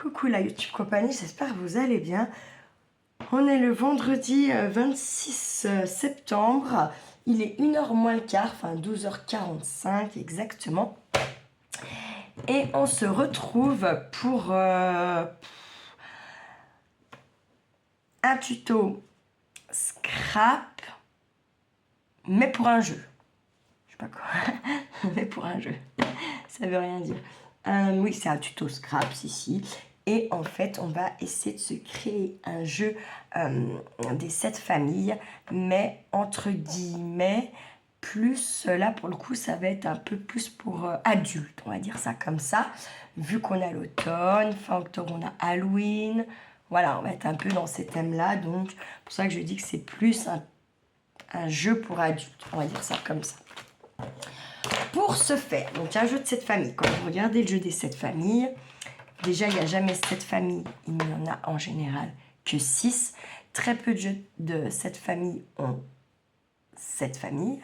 Coucou la YouTube compagnie, j'espère que vous allez bien. On est le vendredi 26 septembre. Il est 1h moins le quart, enfin 12h45 exactement. Et on se retrouve pour un tuto scrap, mais pour un jeu. Je sais pas quoi, mais pour un jeu. Ça veut rien dire. Oui, c'est un tuto scraps ici. Et en fait, on va essayer de se créer un jeu des 7 familles, mais entre guillemets, plus, là pour le coup, ça va être un peu plus pour adultes, on va dire ça comme ça. Vu qu'on a l'automne, fin octobre, on a Halloween. Voilà, on va être un peu dans ces thèmes-là. Donc, c'est pour ça que je dis que c'est plus un jeu pour adultes, on va dire ça comme ça. Pour ce faire, donc un jeu de 7 familles. Quand vous regardez le jeu des 7 familles, déjà il n'y a jamais 7 familles, il n'y en a en général que 6. Très peu de jeux de 7 familles ont 7 familles.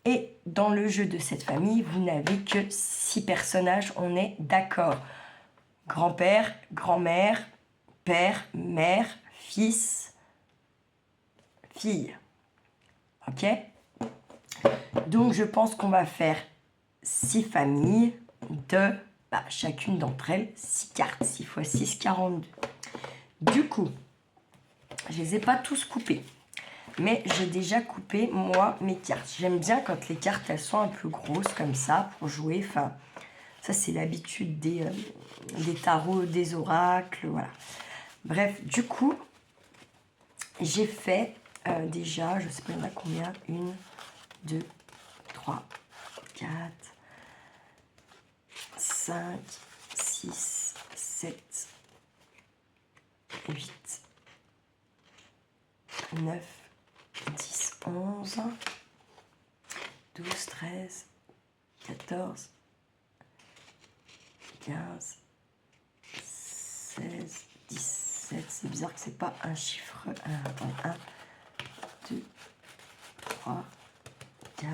Et dans le jeu de 7 familles, vous n'avez que 6 personnages, on est d'accord. Grand-père, grand-mère, père, mère, fils, fille. Ok? Donc je pense qu'on va faire 6 familles de chacune d'entre elles 6 cartes. 6 x 6, 42. Du coup, je ne les ai pas tous coupés. Mais j'ai déjà coupé, moi, mes cartes. J'aime bien quand les cartes, elles sont un peu grosses comme ça pour jouer. Enfin, ça, c'est l'habitude des tarots, des oracles, voilà. Bref, du coup, j'ai fait déjà, je ne sais pas, il y en a combien 1, 2, 3, 4, 5, 6, 7, 8, 9, 10, 11, 12, 13, 14, 15, 16, 17. C'est bizarre que c'est pas un chiffre. 1, 2, 3, 4,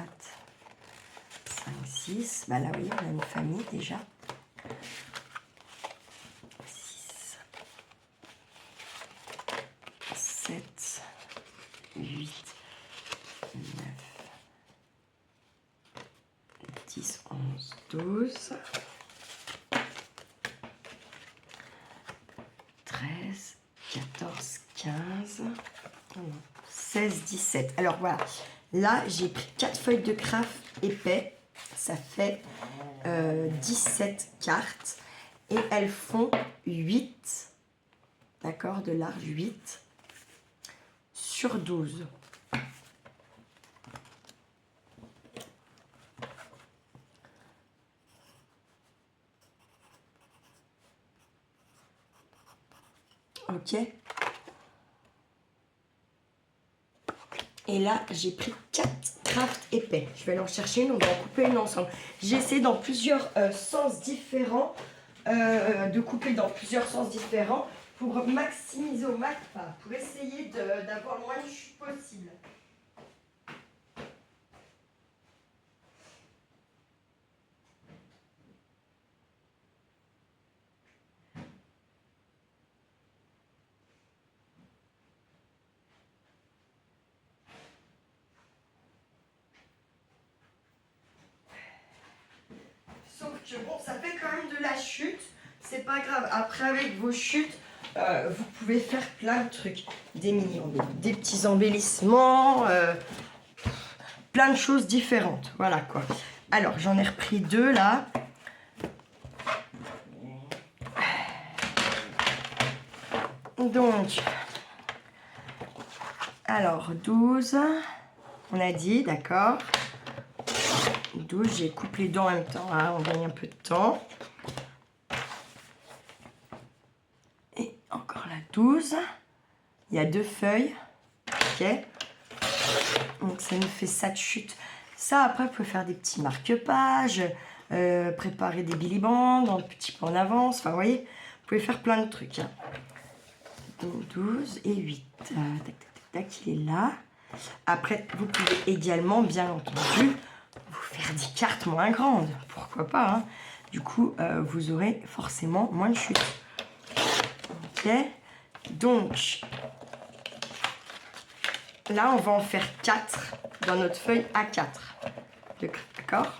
5, 6. Bah là, oui, on a une famille déjà. 6, 7, 8, 9, 10, 11, 12, 13, 14, 15, 16, 17. Alors voilà, là j'ai pris 4 feuilles de craft épais, ça fait 17 cartes et elles font 8, d'accord, de large 8 sur 12. Ok. Et là, j'ai pris 4 crafts épais. Je vais aller en chercher une, on va en couper une ensemble. J'ai essayé dans plusieurs sens différents, de couper dans plusieurs sens différents pour maximiser au max, pour essayer d'avoir le moins de chute possible. Sauf que bon, ça fait quand même de la chute, c'est pas grave. Après, avec vos chutes, vous pouvez faire plein de trucs. Des des petits embellissements, plein de choses différentes. Voilà quoi. Alors, j'en ai repris 2 là. Donc, alors 12, on a dit, d'accord. 12, j'ai coupé les dents en même temps, hein, on gagne un peu de temps. Et encore la 12. Il y a 2 feuilles. Ok. Donc ça nous fait ça de chute. Ça, après, vous pouvez faire des petits marque-pages, préparer des billy-bands un petit peu en avance. Enfin, vous voyez, vous pouvez faire plein de trucs. Hein. Donc 12 et 8. Tac, tac, tac, tac, il est là. Après, vous pouvez également, bien entendu, vous faire des cartes moins grandes. Pourquoi pas, hein. Du coup, vous aurez forcément moins de chutes. Ok. Donc, là, on va en faire 4 dans notre feuille A4. D'accord?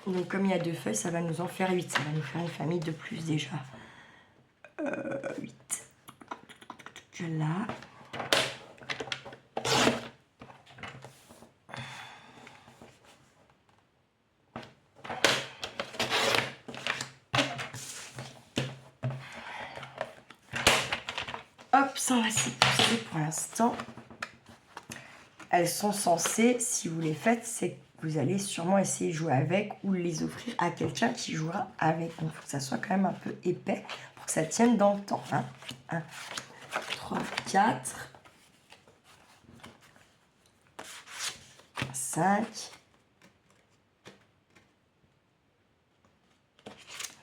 Donc, comme il y a 2 feuilles, ça va nous en faire 8. Ça va nous faire une famille de plus déjà. 8. Là. Hop, ça on va s'y pousser pour l'instant. Elles sont censées, si vous les faites, c'est que vous allez sûrement essayer de jouer avec ou les offrir à quelqu'un qui jouera avec. Donc il faut que ça soit quand même un peu épais pour que ça tienne dans le temps. 1, 3, 4, 5,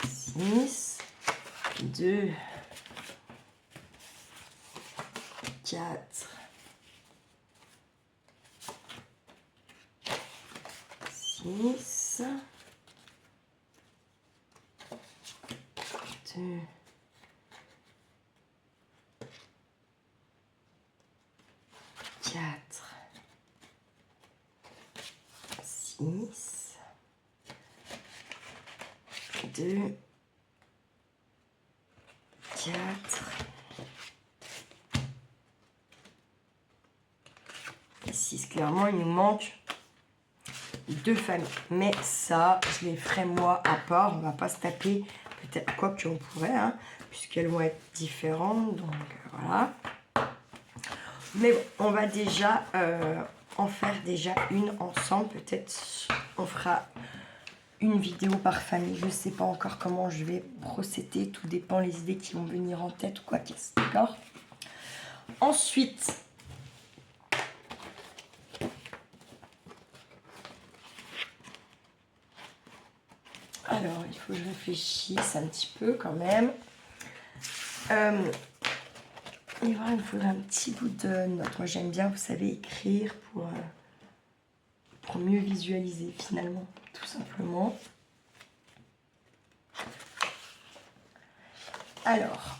6, 2, 4, 6, 2, 4, 6, 2, 4. Et 6. Clairement, il nous manque 2 familles. Mais ça, je les ferai moi à part. On va pas se taper. Peut-être quoi qu'on pourrait, hein, puisqu'elles vont être différentes. Donc voilà. Mais bon, on va déjà en faire déjà une ensemble. Peut-être on fera une vidéo par famille. Je sais pas encore comment je vais procéder. Tout dépend les idées qui vont venir en tête ou quoi qu'est-ce. D'accord? Ensuite, alors, il faut que je réfléchisse un petit peu quand même. Et voilà, il me faudrait un petit bout de note. Moi, j'aime bien, vous savez, écrire pour mieux visualiser finalement, tout simplement. Alors,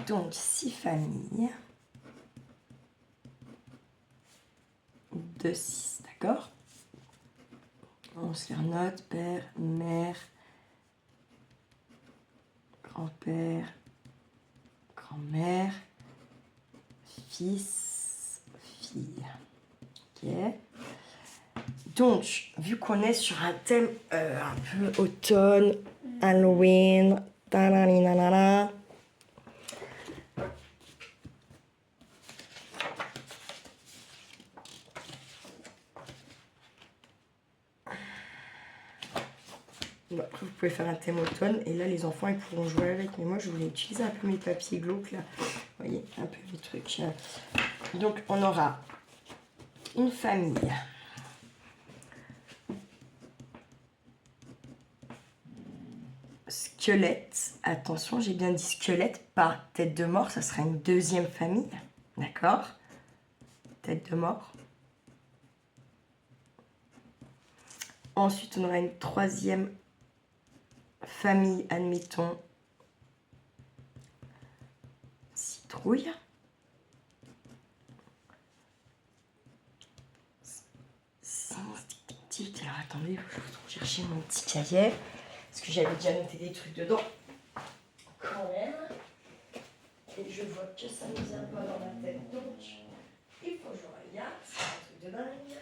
donc 6 familles de 6, d'accord? On se les note, père, mère, grand-père, grand-mère, fils, fille. Ok. Donc, vu qu'on est sur un thème un peu automne, Halloween, nanana, bon, après, vous pouvez faire un thème automne et là les enfants ils pourront jouer avec. Mais moi je voulais utiliser un peu mes papiers glauques là. Vous voyez, un peu mes trucs. Donc on aura une famille. Squelette. Attention, j'ai bien dit squelette, pas tête de mort. Ça sera une deuxième famille. D'accord? Tête de mort. Ensuite, on aura une troisième famille, admettons, citrouille. Alors attendez, je vais chercher mon petit cahier. Parce que j'avais déjà noté des trucs dedans. Quand même. Et je vois que ça ne vient pas dans ma tête. Donc, il faut que je regarde. C'est un truc de dingue.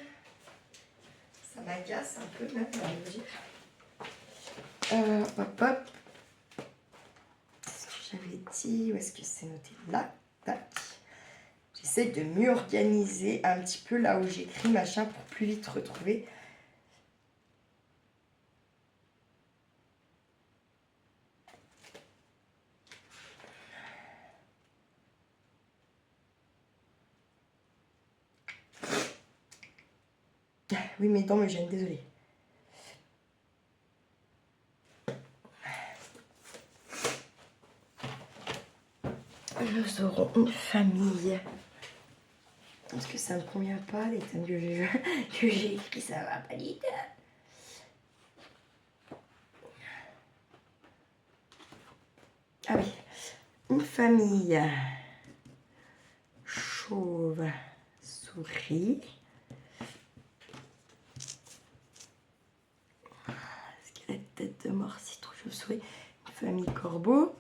Ça m'agace un peu même, on va dire. Hop, hop. Qu'est-ce que j'avais dit? Où est-ce que c'est noté? Là, tac. J'essaie de mieux organiser un petit peu là où j'écris, machin, pour plus vite retrouver. Oui, mes dents me gênent, désolée. Nous aurons une famille Parce que ça ne me convient pas, les thèmes que j'ai écrits, ça va pas du tout. Ah oui, une famille chauve-souris. Squelette, tête de mort, citrouille, chauve-souris. Une famille corbeau.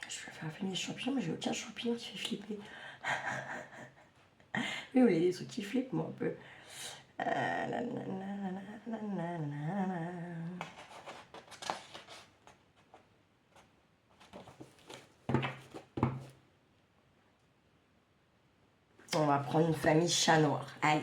Je vais faire venir des champignons, mais j'ai aucun champignon qui fait flipper. Oui, vous voulez des trucs qui flippent, moi, un peu. On va prendre une famille chat noir. Allez.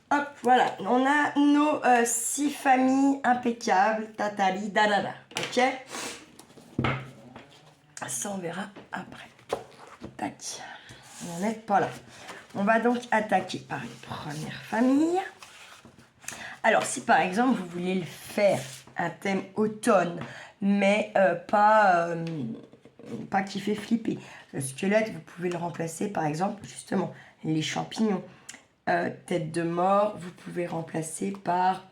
Hop, voilà. On a nos 6 familles impeccables. Tatali, dadada. Ok? Ça, on verra après. Tac. On n'en est pas là. On va donc attaquer par une première famille. Alors, si par exemple, vous voulez le faire un thème automne, mais pas qui fait flipper. Le squelette, vous pouvez le remplacer par exemple, justement, les champignons. Tête de mort, vous pouvez remplacer par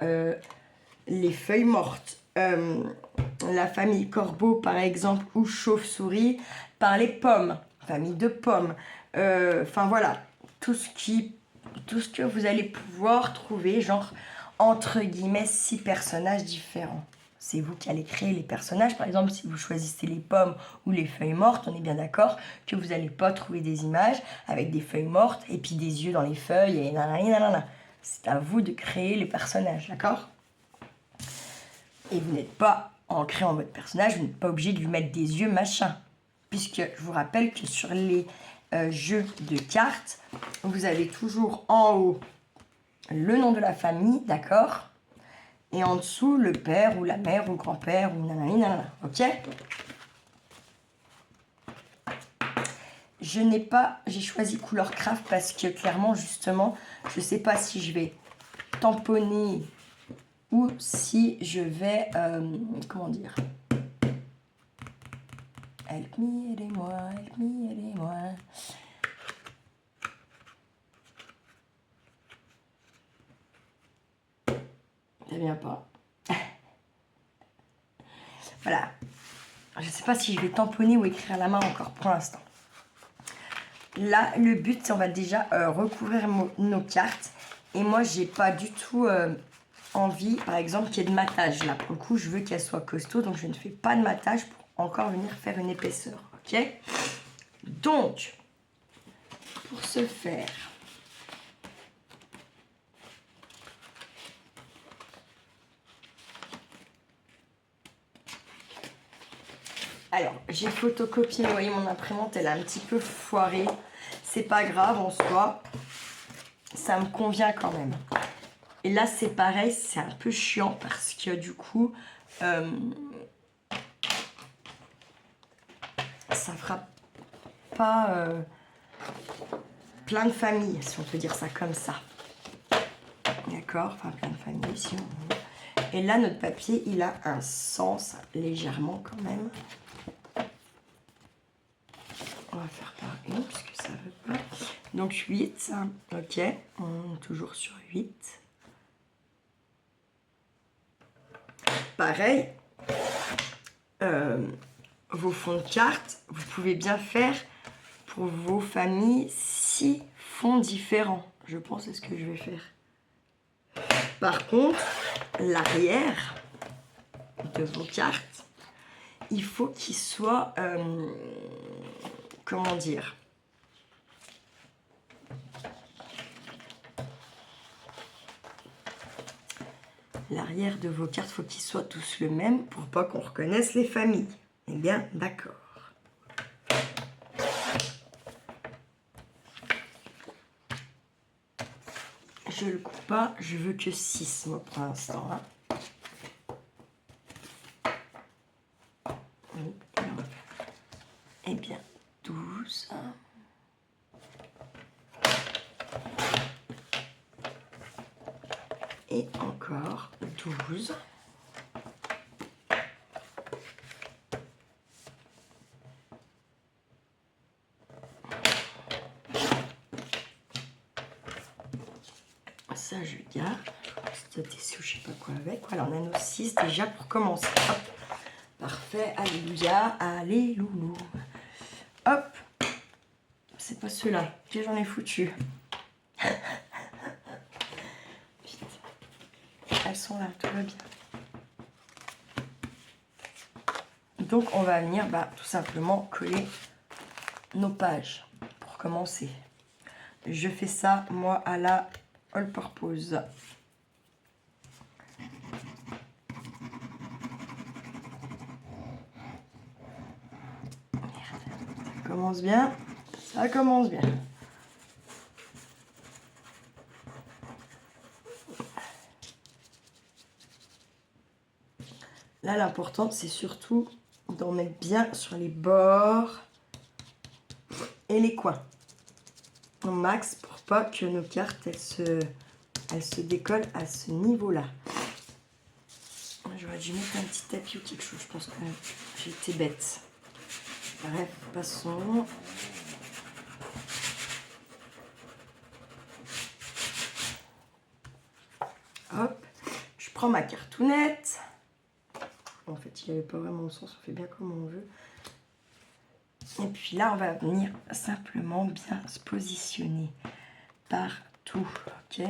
les feuilles mortes. La famille corbeau, par exemple, ou chauve-souris, par les pommes, famille de pommes. Enfin voilà, tout ce que vous allez pouvoir trouver, genre entre guillemets 6 personnages différents. C'est vous qui allez créer les personnages. Par exemple, si vous choisissez les pommes ou les feuilles mortes, on est bien d'accord que vous n'allez pas trouver des images avec des feuilles mortes et puis des yeux dans les feuilles et nanana. C'est à vous de créer les personnages, d'accord? Et vous n'êtes pas, en créant votre personnage, vous n'êtes pas obligé de lui mettre des yeux machin. Puisque je vous rappelle que sur les jeux de cartes, vous avez toujours en haut le nom de la famille, d'accord? Et en dessous, le père ou la mère ou le grand-père ou nanana, ok? J'ai choisi couleur craft parce que clairement, justement, je ne sais pas si je vais tamponner ou si je vais, comment dire? Help me, aidez-moi, help me, aidez-moi. Ça vient pas. Voilà. Je ne sais pas si je vais tamponner ou écrire à la main encore pour l'instant. Là, le but, c'est on va déjà recouvrir nos cartes. Et moi, j'ai pas du tout envie, par exemple, qu'il y ait de matage. Là, pour le coup, je veux qu'elle soit costaud. Donc, je ne fais pas de matage pour encore venir faire une épaisseur. Ok? Donc, pour ce faire... Alors, j'ai photocopié, vous voyez, mon imprimante, elle a un petit peu foiré. C'est pas grave en soi. Ça me convient quand même. Et là, c'est pareil, c'est un peu chiant parce que du coup, ça fera pas plein de familles, si on peut dire ça comme ça. D'accord? Enfin, plein de familles, si on veut. Et là, notre papier, il a un sens légèrement quand même. On va faire par une, puisque ça ne veut pas. Donc 8, ok, on est toujours sur 8. Pareil, vos fonds de cartes, vous pouvez bien faire pour vos familles 6 fonds différents. Je pense que c'est ce que je vais faire. Par contre, l'arrière de vos cartes, il faut qu'il soit, comment dire, l'arrière de vos cartes, il faut qu'ils soient tous le même pour pas qu'on reconnaisse les familles. Eh bien, d'accord. Je le coupe pas, je veux que 6 moi pour l'instant. Hein. Eh bien, 12. Et encore 12. Ça, je garde. Je vais tester ou je sais pas quoi avec. Voilà, on a nos 6 déjà pour commencer. Hop. Parfait. Alléluia. Alléloulou. Hop. C'est pas ceux-là que j'en ai foutu. Elles sont là, tout va bien. Donc, on va venir tout simplement coller nos pages pour commencer. Je fais ça, moi, à la all purpose. Ça commence bien. Ça commence bien. Là, l'important, c'est surtout d'en mettre bien sur les bords et les coins. Au max pour pas que nos cartes, elles se décollent à ce niveau-là. J'aurais dû mettre un petit tapis ou quelque chose. Je pense que j'ai été bête. Bref, passons. Hop, je prends ma cartoonette. En fait, il n'y avait pas vraiment de sens, on fait bien comme on veut. Et puis là, on va venir simplement bien se positionner partout, ok?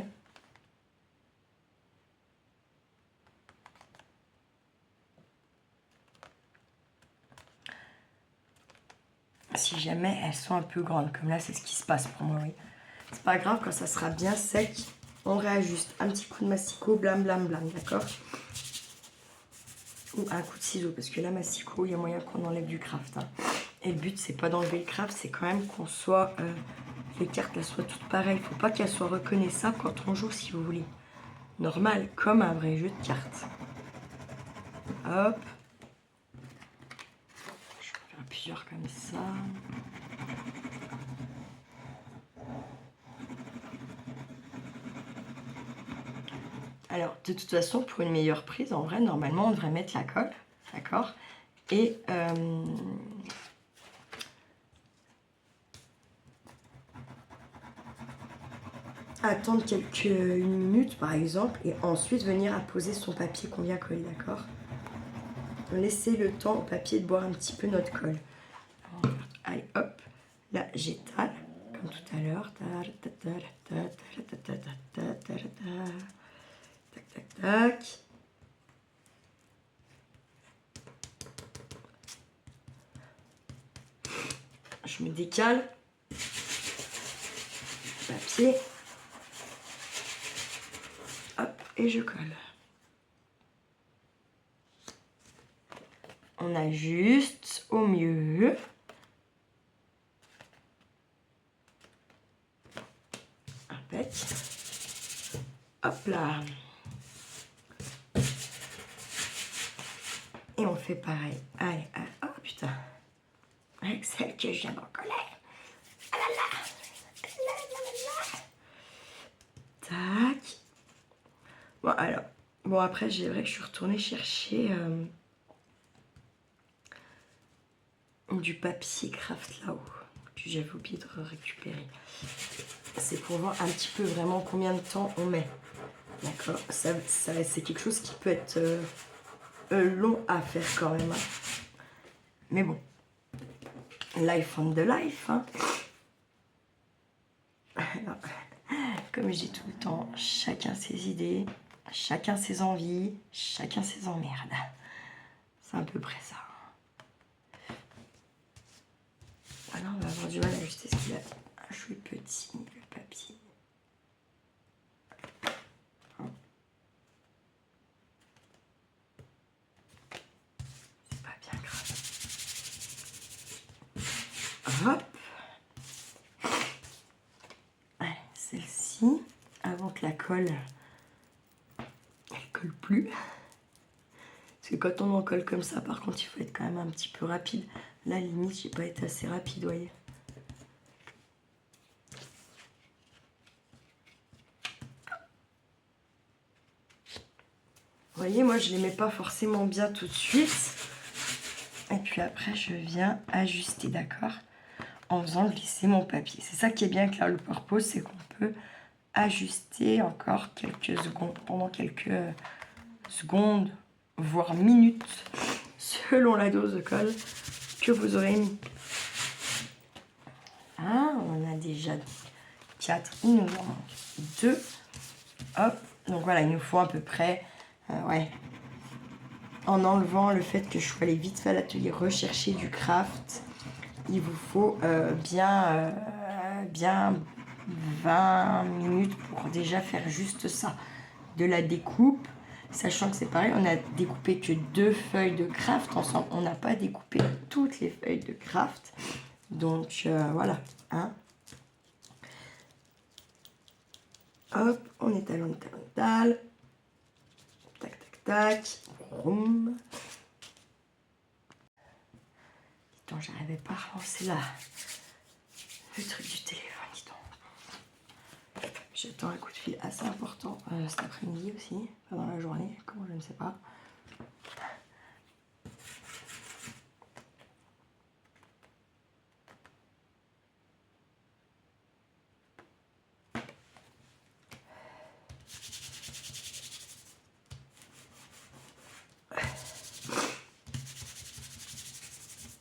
Si jamais elles sont un peu grandes, comme là, c'est ce qui se passe pour moi, oui. C'est pas grave, quand ça sera bien sec, on réajuste. Un petit coup de massicot, blam, blam, blam, d'accord? Ou un coup de ciseau, parce que là, massicot, il y a moyen qu'on enlève du craft. Hein. Et le but, c'est pas d'enlever le craft, c'est quand même qu'on soit... les cartes, elles soient toutes pareilles. Faut pas qu'elles soient reconnaissables quand on joue, si vous voulez. Normal, comme un vrai jeu de cartes. Hop. Je vais faire plusieurs comme ça. Alors, de toute façon, pour une meilleure prise, en vrai, normalement, on devrait mettre la colle, d'accord? Et attendre une minute, par exemple, et ensuite venir apposer son papier qu'on vient coller, d'accord? Laisser le temps au papier de boire un petit peu notre colle. Allez, hop, là, j'étale, comme tout à l'heure. Tac, tac, tac. Je me décale. Papier. Hop, et je colle. On ajuste au mieux. Impec. Hop là. Et on fait pareil. Allez, allez. Oh putain. Avec celle que je viens d'en coller. Ah là là. Tac. Bon alors, Bon, après, c'est vrai que je suis retournée chercher du papier craft là-haut. Puis j'avais oublié de récupérer. C'est pour voir un petit peu vraiment combien de temps on met. D'accord, c'est quelque chose qui peut être long à faire quand même. Hein. Mais bon, life on the life. Hein. Alors, comme je dis tout le temps, chacun ses idées, chacun ses envies, chacun ses emmerdes. C'est à peu près ça. Alors on va avoir du mal à ajuster ce qu'il a un chouette petit, le papier. C'est pas bien grave. Hop. Allez, celle-ci, avant que la colle, elle colle plus. Parce que quand on en colle comme ça, par contre, il faut être quand même un petit peu rapide. Là, limite, j'ai pas été assez rapide, vous voyez. Vous voyez, moi, je les mets pas forcément bien tout de suite. Et puis après, je viens ajuster, d'accord, en faisant glisser mon papier. C'est ça qui est bien avec la purpose, c'est qu'on peut ajuster encore quelques secondes, pendant quelques secondes, voire minutes, selon la dose de colle que vous aurez mis. Ah, on a déjà 4, il nous en manque 2. Hop, donc voilà, il nous faut à peu près, ouais, en enlevant le fait que je suis allée vite fait à l'atelier rechercher du craft, il vous faut bien 20 minutes pour déjà faire juste ça. De la découpe, sachant que c'est pareil, on a découpé que 2 feuilles de craft ensemble. On n'a pas découpé toutes les feuilles de craft. Donc voilà. Hein. Hop, on étale, on étale, on étale. Tac, tac, tac. Boum. Attends, j'arrivais pas à relancer là. Le truc du téléphone, dis donc. J'attends un coup de fil assez important cet après-midi aussi, pendant la journée, comment je ne sais pas.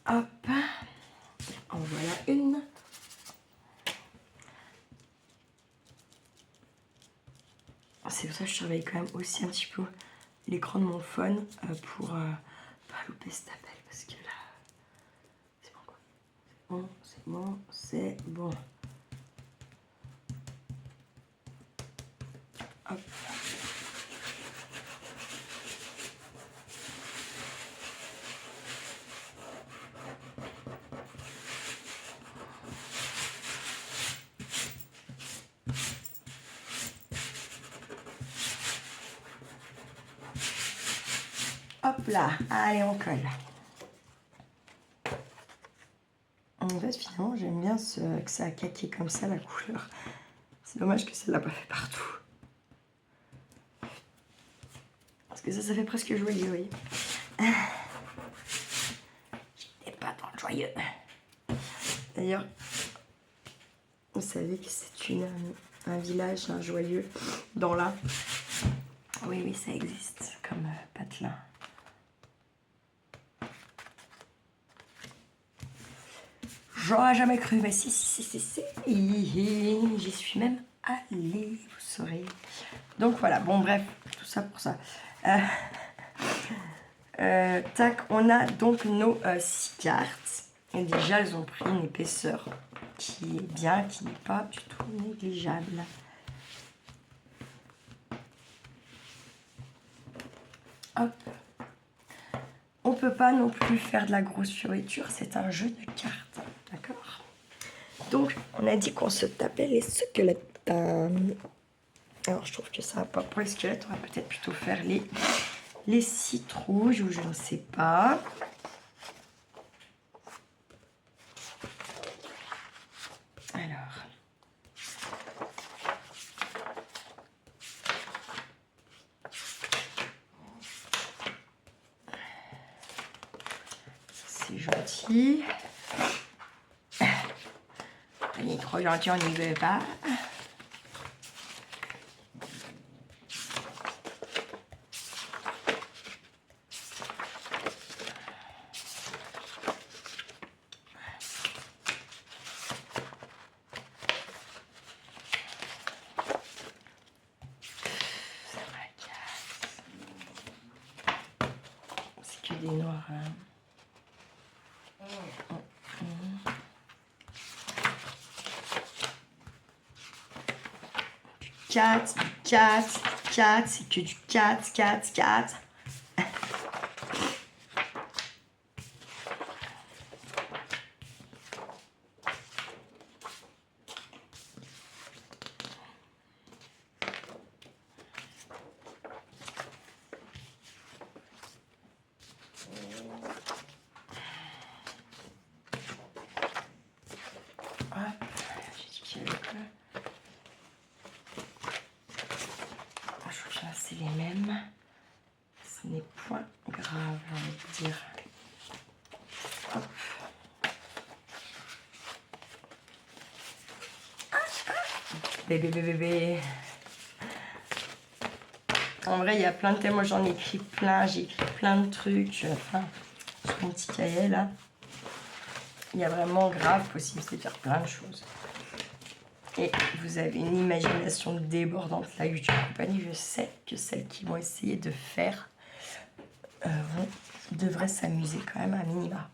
Hop, en voilà une. C'est pour ça que je surveille quand même aussi un petit peu l'écran de mon phone pour pas louper cet appel parce que là, c'est bon quoi. C'est bon, c'est bon, c'est bon. Hop. Hop là, allez on colle. En fait finalement j'aime bien que ça a caqué comme ça la couleur. C'est dommage que ça ne l'a pas fait partout. Parce que ça fait presque joyeux, oui. J'étais pas dans le joyeux. D'ailleurs, vous savez que c'est un village, un joyeux, dans l'Ain. Oui, oui, ça existe, comme patelin. J'aurais jamais cru, mais si. J'y suis même allée, vous saurez. Donc voilà, bon bref, tout ça pour ça. Tac, on a donc nos 6 cartes. Et déjà, elles ont pris une épaisseur qui est bien, qui n'est pas du tout négligeable. Hop. On ne peut pas non plus faire de la grosse fioriture, c'est un jeu de cartes. D'accord. Donc, on a dit qu'on se tapait les squelettes. Alors, je trouve que ça va pas pour les squelettes. On va peut-être plutôt faire les citrouilles ou je ne sais pas. Alors. c'est gentil. Il est trop gentil, on n'y veut pas. C'est que des noirs. Hein. Cat, c'est que du cat. C'est les mêmes. Ce n'est point grave, j'ai envie de dire. Hop. Bébé. En vrai, il y a plein de thèmes. Moi, j'en ai écrit plein. J'ai écrit plein de trucs. Enfin, sur mon petit cahier, là. Il y a vraiment grave possibilité de faire plein de choses. Et vous avez une imagination débordante, la YouTube Compagnie. Je sais que celles qui vont essayer de faire devraient s'amuser quand même à minima.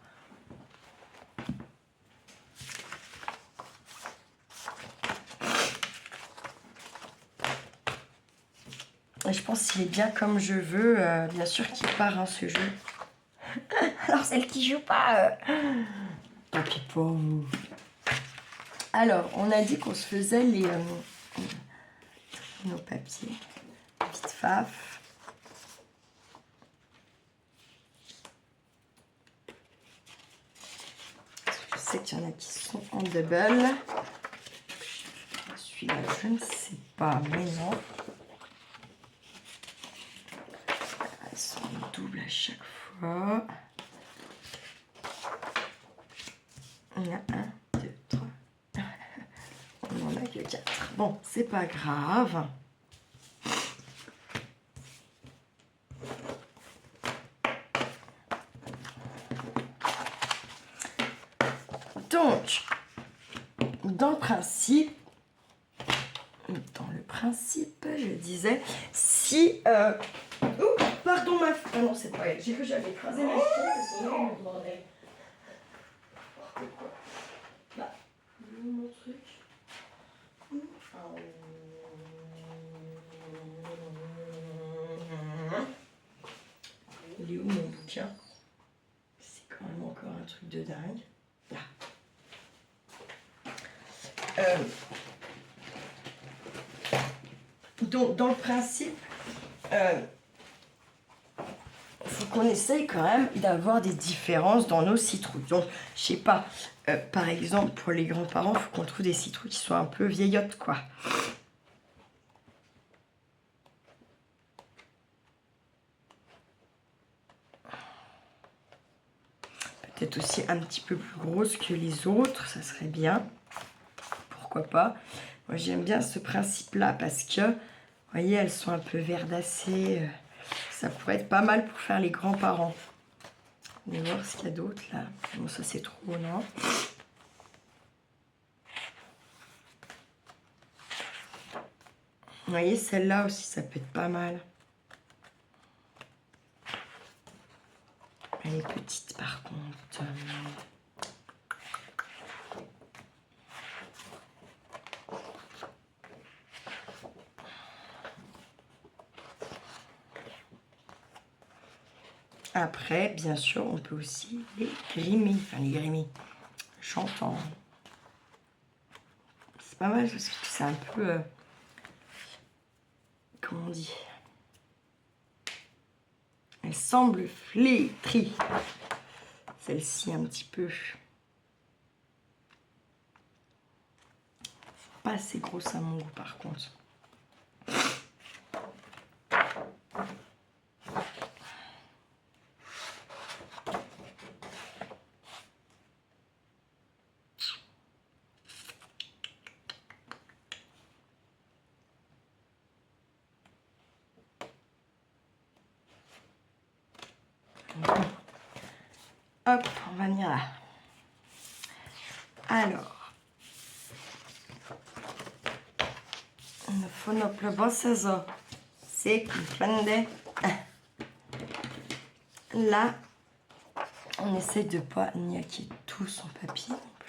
Et je pense qu'il est bien comme je veux. Bien sûr qu'il part, hein, ce jeu. Alors, celle qui joue pas... Papy pauvre. Alors, on a dit qu'on se faisait nos papiers. Petite faf. Je sais qu'il y en a qui sont en double. Celui-là, je ne sais pas, mais non. Elles sont en double à chaque fois. Il y en a 1, 2, 3. On n'en a que 4. Bon, c'est pas grave. Donc, dans le principe, je disais, si... Oh, pardon, ma... Ah non, c'est pas elle. J'ai cru que j'avais écrasé ma fille, parce que là, mon bordel. Là, mon truc. Il est où mon bouquin? C'est quand même encore un truc de dingue. Là. Donc, dans le principe, faut qu'on essaye quand même d'avoir des différences dans nos citrouilles. Donc, je sais pas, par exemple, pour les grands-parents, il faut qu'on trouve des citrouilles qui soient un peu vieillottes, quoi. Peut-être aussi un petit peu plus grosses que les autres, ça serait bien. Pourquoi pas. Moi, j'aime bien ce principe-là parce que, vous voyez, elles sont un peu verdacées. Ça pourrait être pas mal pour faire les grands-parents. On va voir ce qu'il y a d'autre, là. Bon, ça, c'est trop, non? Vous voyez, celle-là aussi, ça peut être pas mal. Elle est petite, par contre. Après, bien sûr, on peut aussi les grimer. Enfin, les grimer. J'entends. C'est pas mal parce que c'est un peu... comment on dit? Elle semble flétrie. Celle-ci, un petit peu. Pas assez grosse à mon goût, par contre. Hop, on va venir là. Alors, le bosse zo. C'est comprendre. Là, on essaye de pas niaquer tout son papier non plus.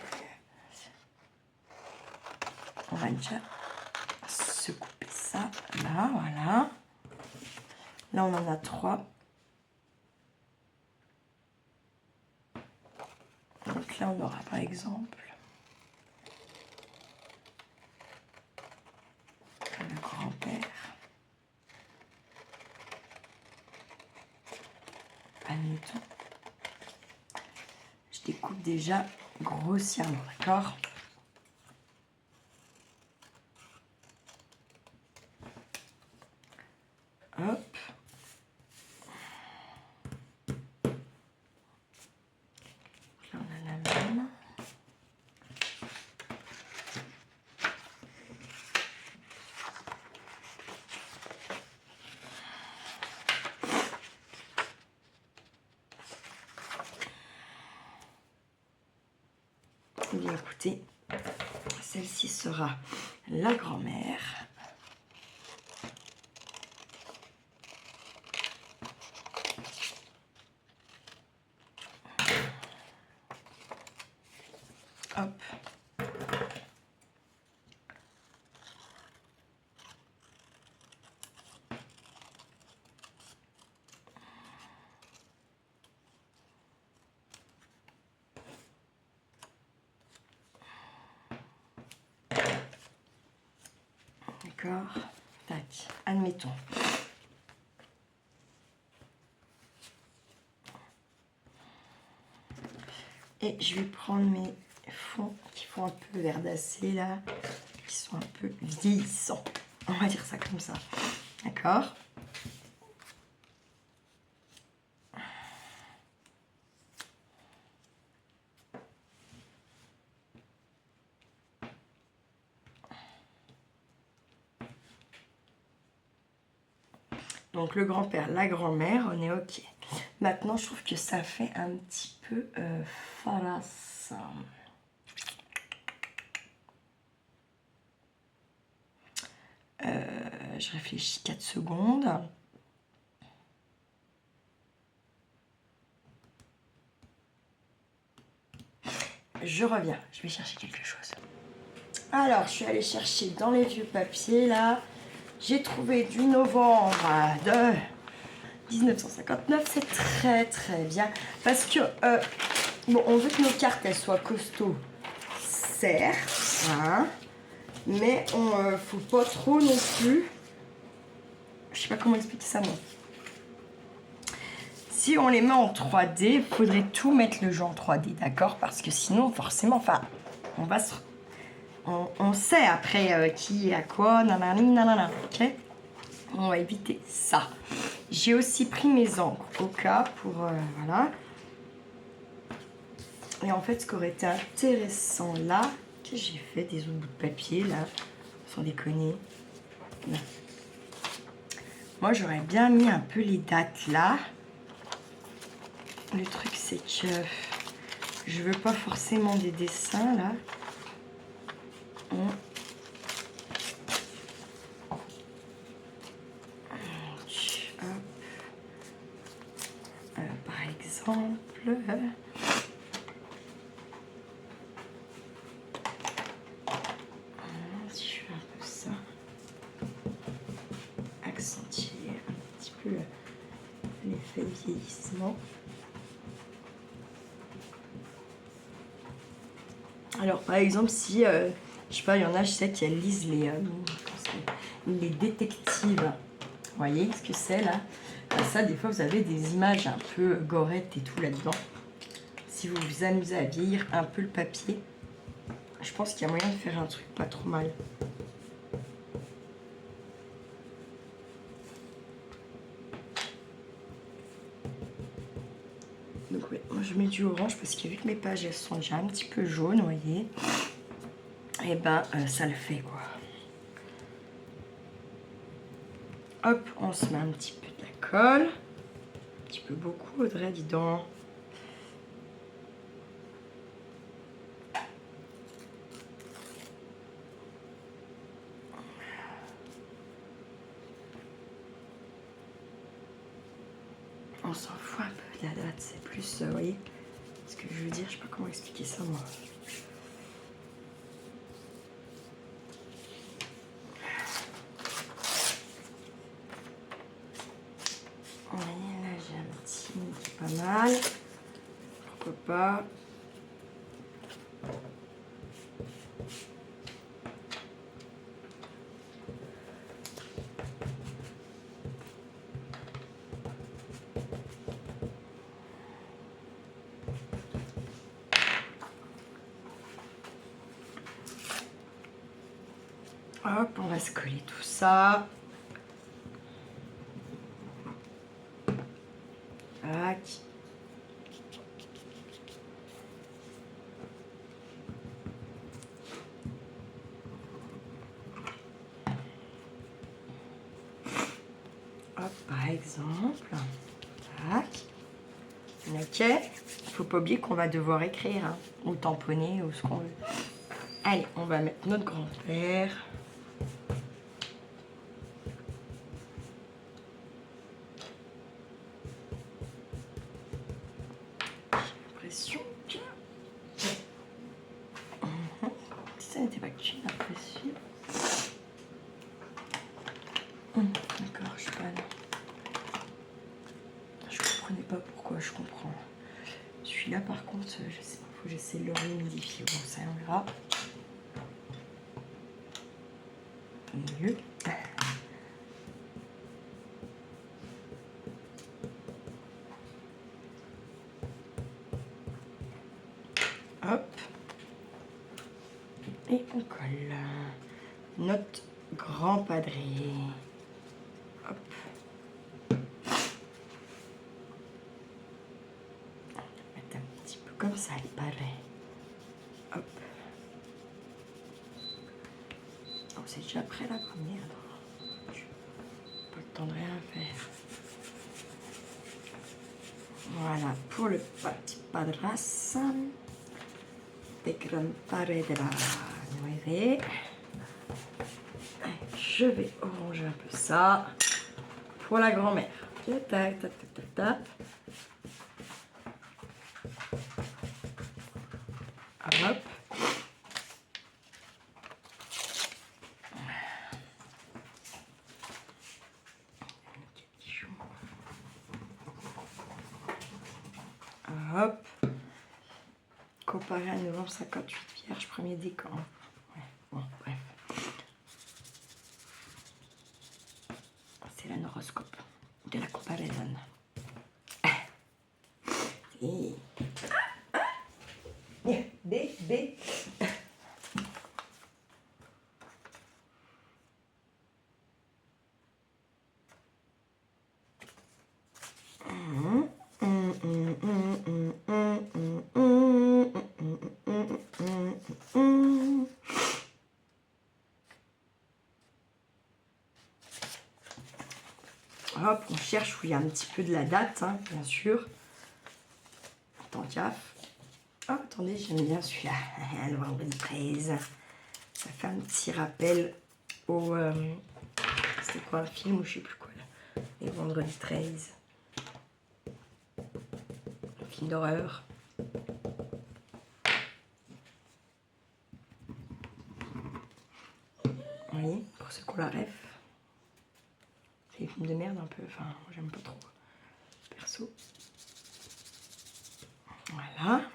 On va déjà se couper ça là, voilà. Là, on en a 3. Donc là, on aura par exemple le grand-père. Admettons. Je découpe déjà grossièrement, d'accord? Hop. Là, on a la même. Eh bien, écoutez, celle-ci sera la grand-mère. Hop. D'accord. Tac. Admettons. Et je vais prendre mes fonds qui font un peu verdacés là, qui sont un peu vieillissants. On va dire ça comme ça. D'accord? Donc le grand-père, la grand-mère, on est ok. Maintenant, je trouve que ça fait un petit peu falasse. Je réfléchis 4 secondes. Je reviens, je vais chercher quelque chose. Alors, je suis allée chercher dans les vieux papiers, là. J'ai trouvé du novembre de 1959. C'est très, très bien. Parce que, bon, on veut que nos cartes, elles soient costauds. Certes, hein. Mais on faut pas trop non plus. Je sais pas comment expliquer ça, moi. Si on les met en 3D, il faudrait tout mettre le jeu en 3D, d'accord? Parce que sinon, forcément, enfin, on va se... On sait après qui est à quoi, nanani, nanana, ok? On va éviter ça. J'ai aussi pris mes encres au cas pour... voilà. Et en fait, ce qui aurait été intéressant là, que j'ai fait des autres bouts de papier, là, sans déconner. Là. Moi, j'aurais bien mis un peu les dates là. Le truc, c'est que je veux pas forcément des dessins là. Par exemple, je fais un peu ça, accentuer un petit peu l'effet vieillissement. Alors par exemple, si je sais pas, il y en a, je sais qu'elles lisent les détectives. Vous voyez ce que c'est là? Ça, des fois, vous avez des images un peu gorettes et tout là-dedans. Si vous vous amusez à vieillir un peu le papier, je pense qu'il y a moyen de faire un truc pas trop mal. Donc oui, moi je mets du orange parce que vu que mes pages elles sont déjà un petit peu jaunes, vous voyez, et ben ça le fait quoi. Hop, on se met un petit peu de la colle, un petit petit peu beaucoup, Audrey, dis donc. On s'en fout un peu de la date, c'est plus, vous voyez, ce que je veux dire, je sais pas comment expliquer ça moi. Ouais, là j'ai un petit qui est pas mal, pourquoi pas. Hop, on va se coller tout ça. Tac. Hop, par exemple. Tac. Ok. Faut pas oublier qu'on va devoir écrire, hein, ou tamponner, ou ce qu'on veut. Allez, on va mettre notre grand-père. Ça n'était pas que tu l'impression. D'accord, je sais pas là. Je comprenais pas pourquoi, je comprends. Celui-là par contre, je sais pas, faut que j'essaie de le rehumidifier. Bon, ça on verra. Mieux. Hop. Et on colle notre grand padré. Hop. On va mettre un petit peu comme ça, il paraît. Hop. Oh, c'est déjà prêt la première. Pas le temps de rien faire. Voilà pour le petit padras de gran padre de la nueve. Je vais oranger un peu ça pour la grand-mère. Tac, tac, tac, tac, tac. Hop. Hop. Comparé à novembre 58 vierge, premier décan. Ouais, bon, bref. C'est l'horoscope de la comparaison. Et... Bébé. Hop, on cherche où il y a un petit peu de la date, hein, bien sûr. Tant gaffe. Oh, attendez, j'aime bien celui-là. Le vendredi 13. Ça fait un petit rappel au... c'était quoi, un film ou je sais plus quoi, là. Les vendredis 13. Un film d'horreur. Oui, pour ceux qui ont la ref. C'est des films de merde un peu, enfin, moi j'aime pas trop, perso. Voilà.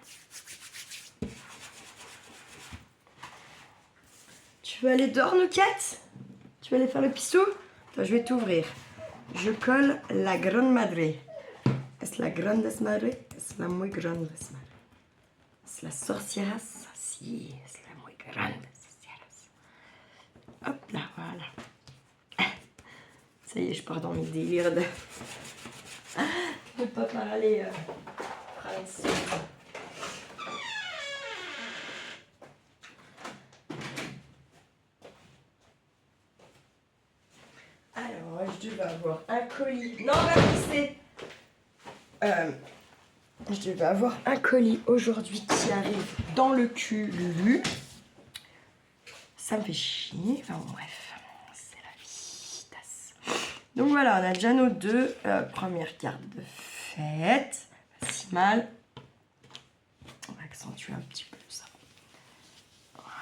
Tu veux aller dehors, Nouquette? Tu veux aller faire le pissou? Attends, je vais t'ouvrir. Je colle la grande madre. Est-ce la grande madre? Est-ce la muy grande madre? Est-ce la sorcieras? Si, es la muy grande sorcieras. Hop là, voilà. Ça y est, je pars dans mes délires de ne pas parler français. Alors, je devais avoir un colis. Non, on va pisser. Je vais avoir un colis aujourd'hui qui arrive dans le cul, Lulu. Ça me fait chier. Enfin bon, bref, c'est la vie. Donc voilà, on a déjà nos deux premières cartes de fête. Pas si mal. On va accentuer un petit peu ça. Voilà.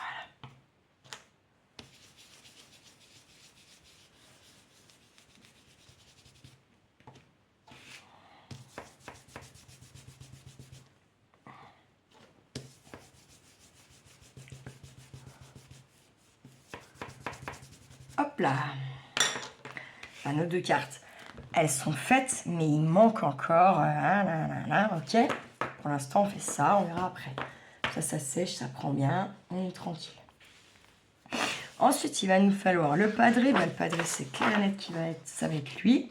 Hop là. Enfin, nos deux cartes, elles sont faites, mais il manque encore. Ok. Pour l'instant, on fait ça, on verra après. Ça sèche, ça prend bien, on est tranquille. Ensuite, il va nous falloir le padré. Le padré, c'est clair et net qui va être, ça va être lui.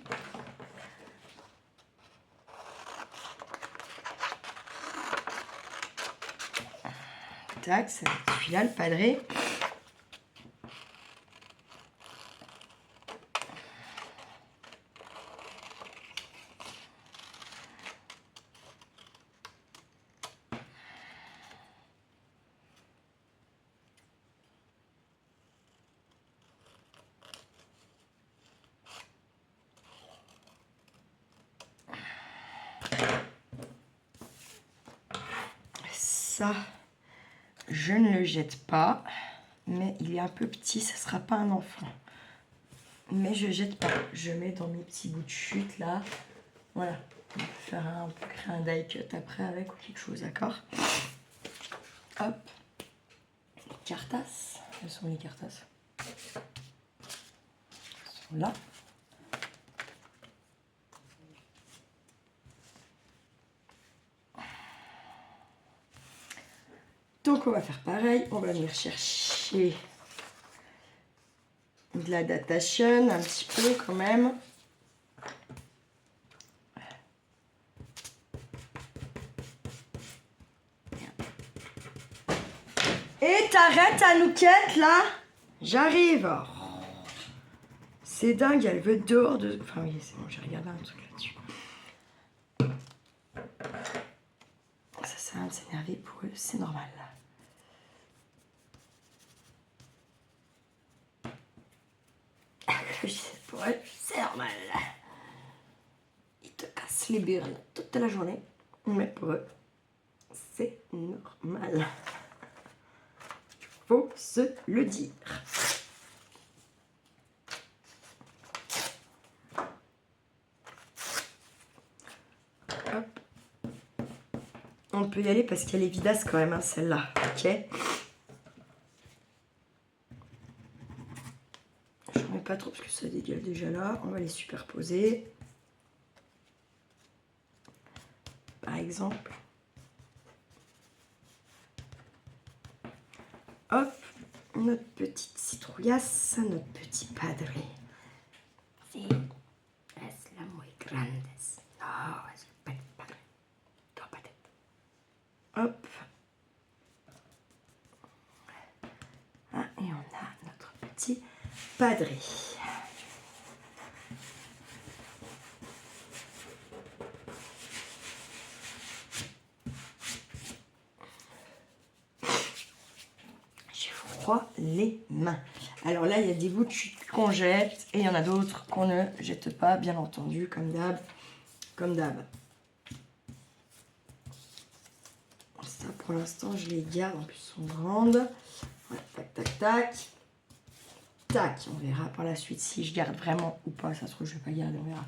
Tac, ça va être celui-là, le padré. Ça, je ne le jette pas, mais il est un peu petit, ça ne sera pas un enfant. Mais je jette pas, je mets dans mes petits bouts de chute là. Voilà, on peut créer un die cut après avec ou quelque chose, d'accord? Hop, les cartasses, elles sont les cartasses? Elles sont là. Donc on va faire pareil, on va venir chercher de la datation un petit peu quand même. Et t'arrêtes à Nouquette là? J'arrive. Oh, c'est dingue, elle veut dehors de... Enfin oui, c'est bon, j'ai regardé un truc là-dessus. Ça sert à rien de s'énerver pour eux, c'est normal. Pour eux, c'est normal. Ils te cassent les burnes toute la journée, mais pour eux, c'est normal. Faut se le dire. Hop. On peut y aller parce qu'elle est vidasse quand même, hein, celle-là. Ok. Je ne mets pas trop parce que ça dégage déjà là. On va les superposer. Par exemple. Hop. Notre petite citrouillasse, notre petit padré. C'est la muy grande. Non, c'est pas de padré. Non, pas tête. Hop. Ah, et on a notre petit padré. J'ai froid les mains. Alors là, il y a des bouts de chute qu'on jette et il y en a d'autres qu'on ne jette pas, bien entendu, comme d'hab. Comme d'hab. Ça, pour l'instant, je les garde. En plus, elles sont grandes. Voilà, tac, tac, tac. Tac, on verra par la suite si je garde vraiment ou pas. Ça se trouve, je vais pas garder, on verra.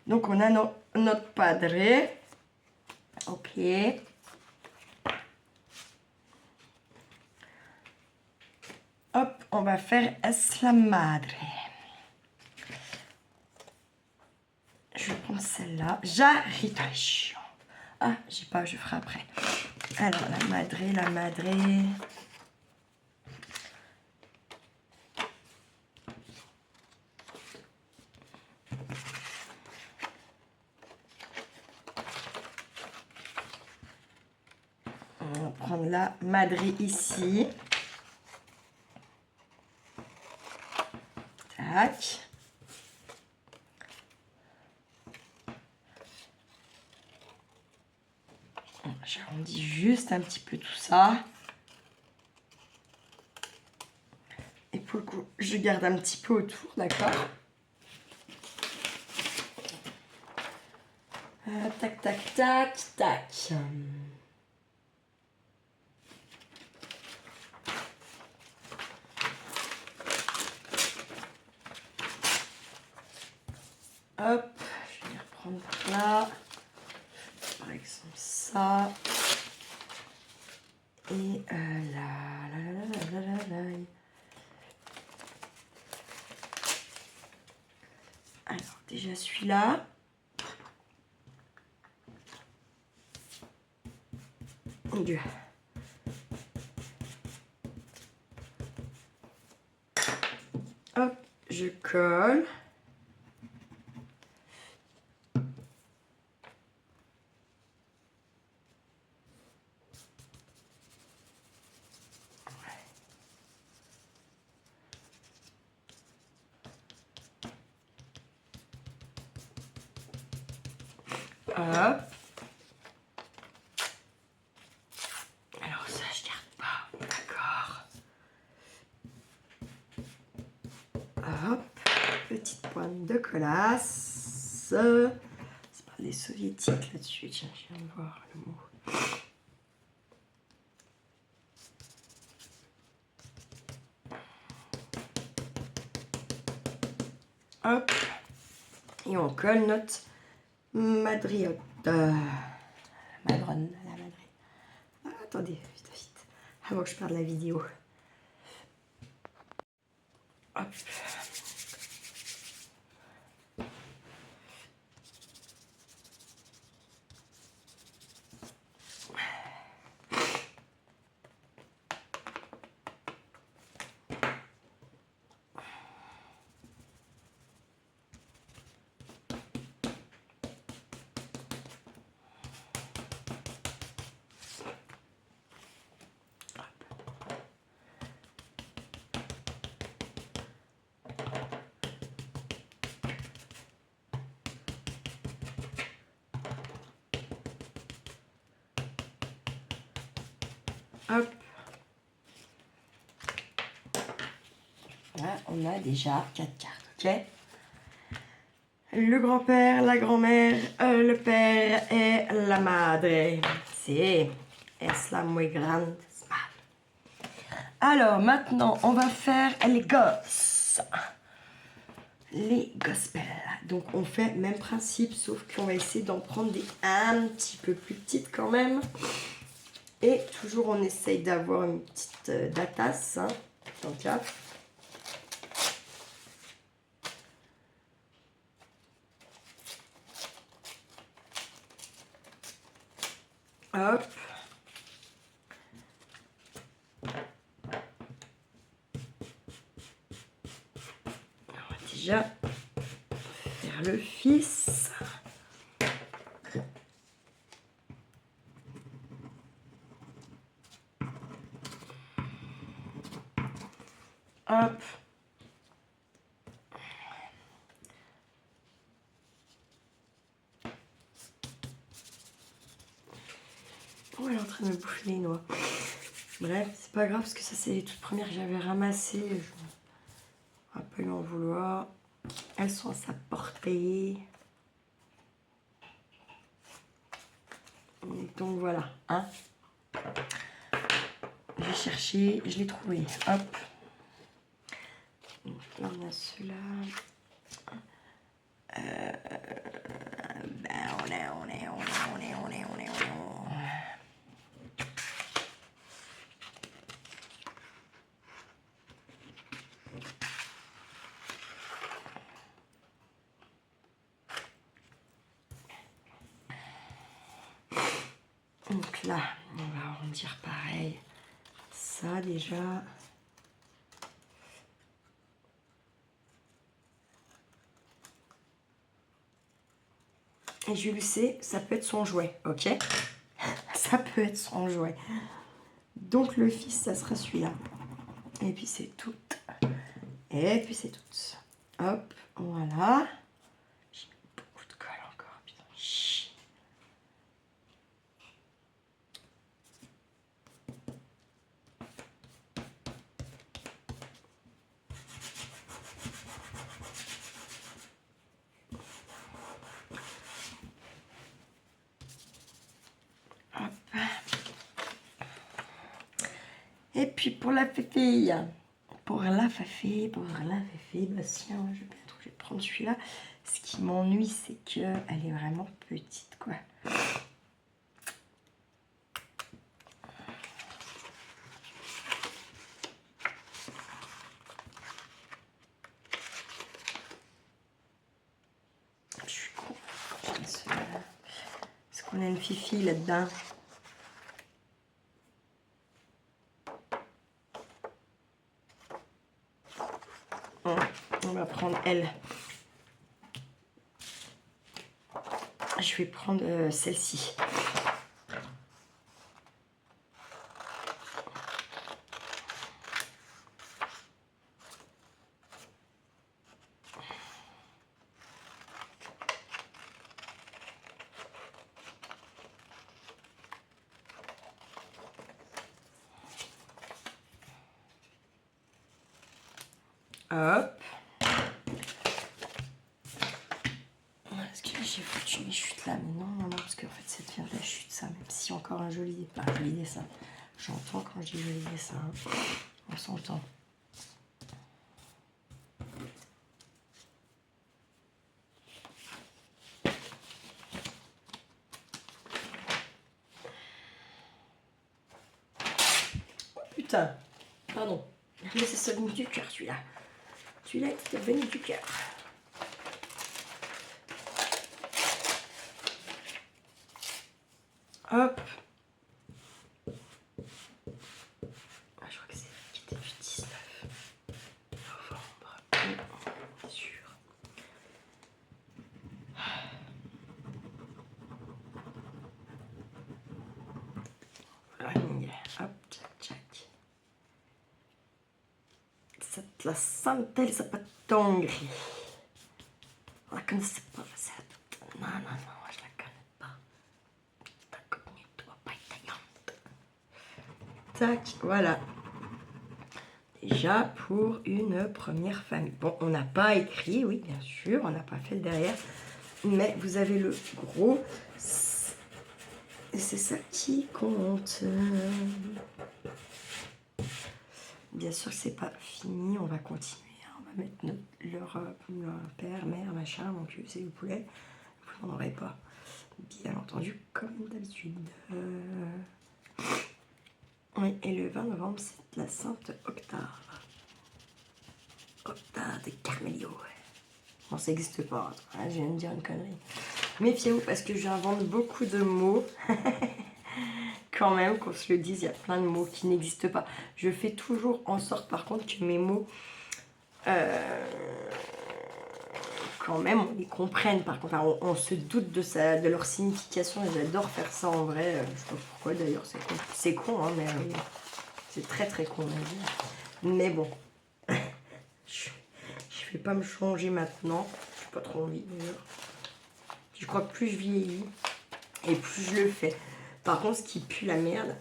Donc, on a notre padré. Ok. Hop, on va faire Es la madre. Je vais prendre celle-là. J'arrive. Ah, j'ai pas, je ferai après. Alors, la madre, la madre. On va prendre la madre ici. Tac. J'arrondis juste un petit peu tout ça. Et pour le coup, je garde un petit peu autour, d'accord? Tac, tac, tac, tac. Hop, je vais reprendre là. Par exemple ça. Et là. Alors, déjà celui-là. Dieu. Hop, je colle. Hop. Alors ça, je garde pas. D'accord. Hop. Petite pointe de collasse. C'est pas des soviétiques là-dessus. Tiens, je viens de voir le mot. Hop. Et on colle notre madriote. Madrone, la madrine. Ah, attendez, vite. Avant que je perde la vidéo. Hop. Hop. Là, on a déjà 4 cartes, ok? Le grand-père, la grand-mère, le père et la madre. C'est es la muy grande. Alors, maintenant, on va faire les gosses. Les gospels. Donc, on fait le même principe, sauf qu'on va essayer d'en prendre des un petit peu plus petites quand même. Et toujours, on essaye d'avoir une petite datasse, hein, tant qu'à. Hop. On va déjà faire le fils. Hop. Oh, elle est en train de me bouffer les noix. Bref, c'est pas grave parce que ça, c'est les toutes premières que j'avais ramassées. Je ne vais pas lui en vouloir. Elles sont à sa portée. Donc voilà, hein. J'ai cherché, je l'ai trouvé. Hop. Donc là, on a ceux-là. On est. Donc là, on va arrondir pareil. Ça déjà. Et je le sais, ça peut être son jouet, ok? Ça peut être son jouet. Donc le fils, ça sera celui-là. Et puis c'est tout. Et puis c'est tout. Hop, voilà. J'ai beaucoup de colle encore, putain. Chut. Hop. Et puis pour la féfille, bah tiens, je vais bien prendre celui-là. Ce qui m'ennuie, c'est qu'elle est vraiment petite, quoi. Je suis con. Parce qu'on a une fifi là-dedans. On va prendre elle. Je vais prendre celle-ci. Hop. Est-ce que j'ai foutu mes chutes là? Mais non, parce qu'en fait, c'est de faire de la chute, ça. Même si encore un joli dessin. J'entends quand je dis joli dessin. On s'entend. Oh putain. Pardon. Mais c'est venu du cœur, celui-là. Celui-là était venu du cœur. Hop. Ah, je crois que c'est qui était du 19 novembre. Bien sûr. Hop, tchac, tchac. C'est la Santa Elisabeth-Tongri. On la connaissait pas, cette. Non, je la connais pas. Ta copine doit pas être taillante. Tac, voilà. Déjà pour une première famille. Bon, on n'a pas écrit, oui, bien sûr, on n'a pas fait le derrière. Mais vous avez le gros. Et c'est ça qui compte. Bien sûr que c'est pas fini, on va continuer. On va mettre leur père, mère, machin, mon Dieu, c'est le poulet. Vous n'en aurez pas. Bien entendu, comme d'habitude. Oui, et le 20 novembre, c'est la Sainte Octave. Octave de Carmelio. Bon, ça n'existe pas. Je viens de dire une connerie. Méfiez-vous parce que j'invente beaucoup de mots. Quand même, qu'on se le dise, il y a plein de mots qui n'existent pas. Je fais toujours en sorte, par contre, que mes mots, quand même, on les comprenne. Par contre, enfin, on se doute de leur signification et j'adore faire ça en vrai. Je sais pas pourquoi d'ailleurs, c'est con. C'est con, hein, mais c'est très très con à dire. Mais bon, je vais pas me changer maintenant. Je suis pas trop envie d'ailleurs. Je crois que plus je vieillis et plus je le fais. Par contre, ce qui pue la merde,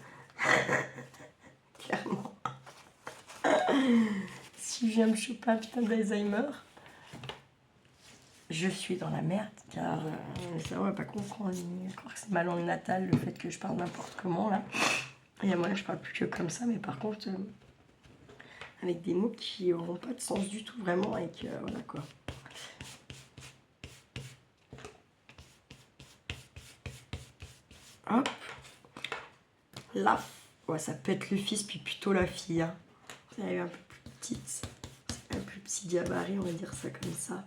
clairement, si je viens me choper un putain d'Alzheimer, je suis dans la merde, car ça on va pas comprendre. Je crois que c'est ma langue natale, le fait que je parle n'importe comment, là. Et moi, je parle plus que comme ça, mais par contre, avec des mots qui n'auront pas de sens du tout, vraiment, et que, voilà, quoi. Hop. Là, ouais, ça peut être le fils, puis plutôt la fille. Hein. Elle est un peu plus petite. Un plus petit gabarit, on va dire ça comme ça.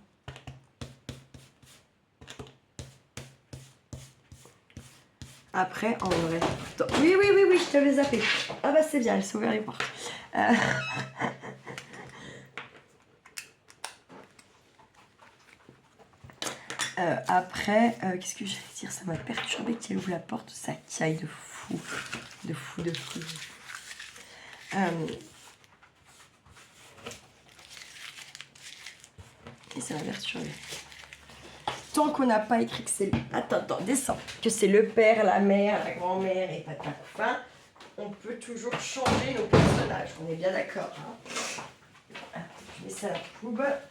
Après, en vrai... Oui, je te l'ai zappé. Ah bah c'est bien, elle s'est ouvert les portes. Après, qu'est-ce que j'allais dire? Ça m'a perturbé qu'elle ouvre la porte, ça caille de fou. De fou. Et ça m'a perturbé. Tant qu'on n'a pas écrit que c'est... Attends, descends. Que c'est le père, la mère, la grand-mère et papa couffin, on peut toujours changer nos personnages. On est bien d'accord. Hein, je mets ça à la poubelle.